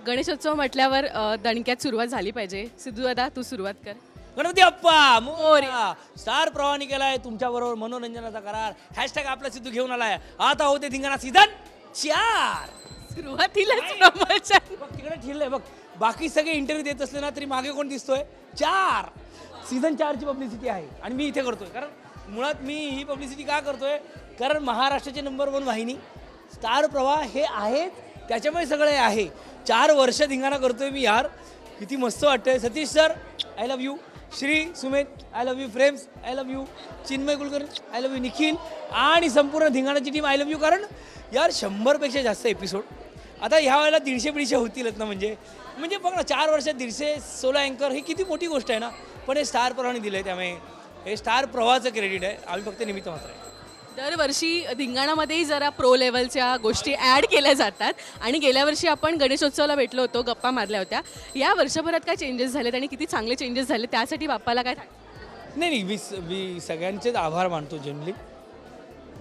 गणेशोत्सव म्हटल्यावर दणक्यात सुरुवात झाली पाहिजे. सिद्धू दादा तू सुरुवात कर. गणपती अप्पा मोरया. स्टार प्रवाहाने केलाय तुमच्याबरोबर मनोरंजनाचा करार. हॅशटॅग आपला सिद्धू घेऊन आलाय. आता होते धिंगाणा सीझन 4. सुरुवातीलाच प्रमोशन. बघ तिकडे ठेवलंय बघ. बाकी सगळे इंटरव्ह्यू देत असले ना तरी मागे कोण दिसतोय? 4 सीझन 4ची पब्लिसिटी आहे आणि मी इथे करतोय. कारण मुळात मी ही पब्लिसिटी का करतोय? कारण महाराष्ट्राची नंबर 1 वाहिनी स्टार प्रवाह हे आहेत, त्याच्यामुळे सगळे आहे. 4 वर्ष धिंगाणा करतोय मी यार. किती मस्त वाटतंय. Satish sir I love you. Shri Sumedh I love you. Frames I love you. Chinmay Kulkarni I love you. Nikhil आणि संपूर्ण धिंगाणाची टीम आय लव्ह यू. कारण यार 100पेक्षा जास्त एपिसोड आता ह्या वेळेला 150 होतीलच ना. म्हणजे बघ ना 4 वर्षात 150 अँकर ही किती मोठी गोष्ट आहे ना. पण हे स्टार प्रवाहाने दिलं आहे, त्यामुळे हे स्टार प्रवाहाचं क्रेडिट आहे. आम्ही फक्त निमित्त मात्र आहे. दरवर्षी धिंगाणामध्येही जरा प्रो लेवलच्या गोष्टी ॲड केल्या जातात आणि गेल्या वर्षी आपण गणेशोत्सवाला भेटलो होतो, गप्पा मारल्या होत्या. या वर्षभरात काय चेंजेस झालेत आणि किती चांगले चेंजेस झाले त्यासाठी बाप्पाला काय नाही मी सगळ्यांचेच आभार मानतो. जनरली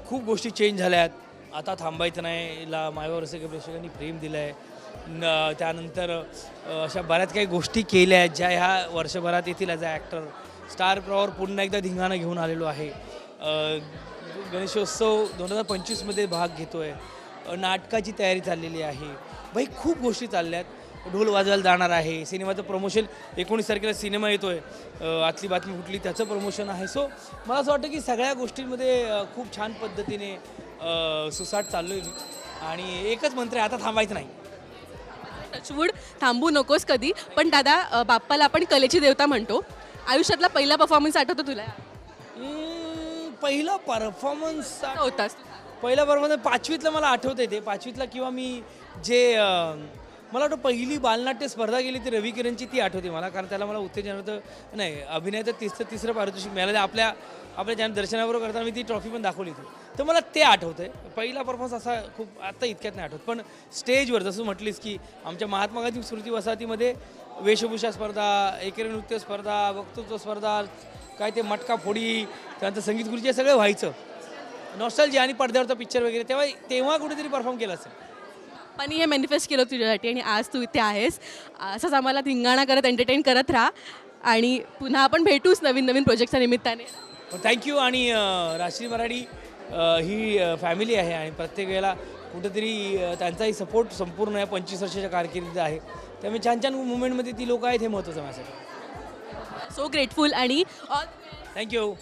खूप गोष्टी चेंज झाल्यात. आता थांबायचं नाही ला माझ्यावर सगळ्या प्रेक्षकांनी प्रेम दिलं आहे. त्यानंतर अशा बऱ्याच काही गोष्टी केल्या आहेत ज्या ह्या वर्षभरात येतील. ॲज अ ॲक्टर स्टार प्रवाहावर पुन्हा एकदा धिंगाणा घेऊन आलेलो आहे. गणेशोत्सव 2025मध्ये भाग घेतो आहे. नाटकाची तयारी चाललेली आहे. भाई खूप गोष्टी चालल्या आहेत. ढोल वाजवायला जाणार आहे. सिनेमाचं प्रमोशन 19 तारखेला सिनेमा येतो आहे. आतली बातमी कुठली त्याचं प्रमोशन आहे. सो मला असं वाटतं की सगळ्या गोष्टींमध्ये खूप छान पद्धतीने सुसाट चाललो आहे मी. आणि एकच मंत्र आहे, आता थांबायचं नाही. टचवूड थांबू नकोस कधी. पण दादा बाप्पाला आपण कलेची देवता म्हणतो. आयुष्यातला पहिला परफॉर्मन्स आठवतो तुला? पहिला परफॉर्मन्स होतास पहिला परफॉर्मन्स 5वीतला मला आठवतं आहे. ते 5वीतला किंवा मी जे मला वाटतं पहिली बालनाट्य स्पर्धा गेली ती रवी किरणची, ती आठवते मला. कारण त्याला मला उत्तेजन होतं. नाही अभिनयाचं तिसरं पारितोषिक मिळालं. आपल्या ज्या दर्शनाबरोबर करताना मी ती ट्रॉफी पण दाखवली होती. तर मला ते आठवतं आहे. पहिला परफॉर्मन्स असा खूप आत्ता इतक्यात नाही आठवत. पण स्टेजवर जसं म्हटलीस की आमच्या महात्मा गांधी स्मृती वसाहतीमध्ये वेशभूषा स्पर्धा, एकेरी नृत्य स्पर्धा, वक्तृत्व स्पर्धा, काय ते मटका फोडी, त्यानंतर संगीत खुर्ची हे सगळं व्हायचं. नॉस्टॅल्जी आणि पडद्यावरचा पिक्चर वगैरे तेव्हा कुठेतरी परफॉर्म केलं असेल. पण हे मॅनिफेस्ट केलं तुझ्यासाठी आणि आज तू इथे आहेस. असंच आम्हाला धिंगाणा करत एंटरटेन करत राहा आणि पुन्हा आपण भेटूच नवीन प्रोजेक्टच्या निमित्ताने. थँक्यू. आणि राष्ट्रीय मराठी ही फॅमिली आहे आणि प्रत्येक वेळेला कुठेतरी त्यांचाही सपोर्ट संपूर्ण या 25 वर्षाच्या कारकिर्दीत आहे. त्यामुळे छान मुवमेंटमध्ये ती लोक आहेत हे महत्त्वाचं माझ्यासाठी. सो ग्रेटफुल आणि थँक्यू.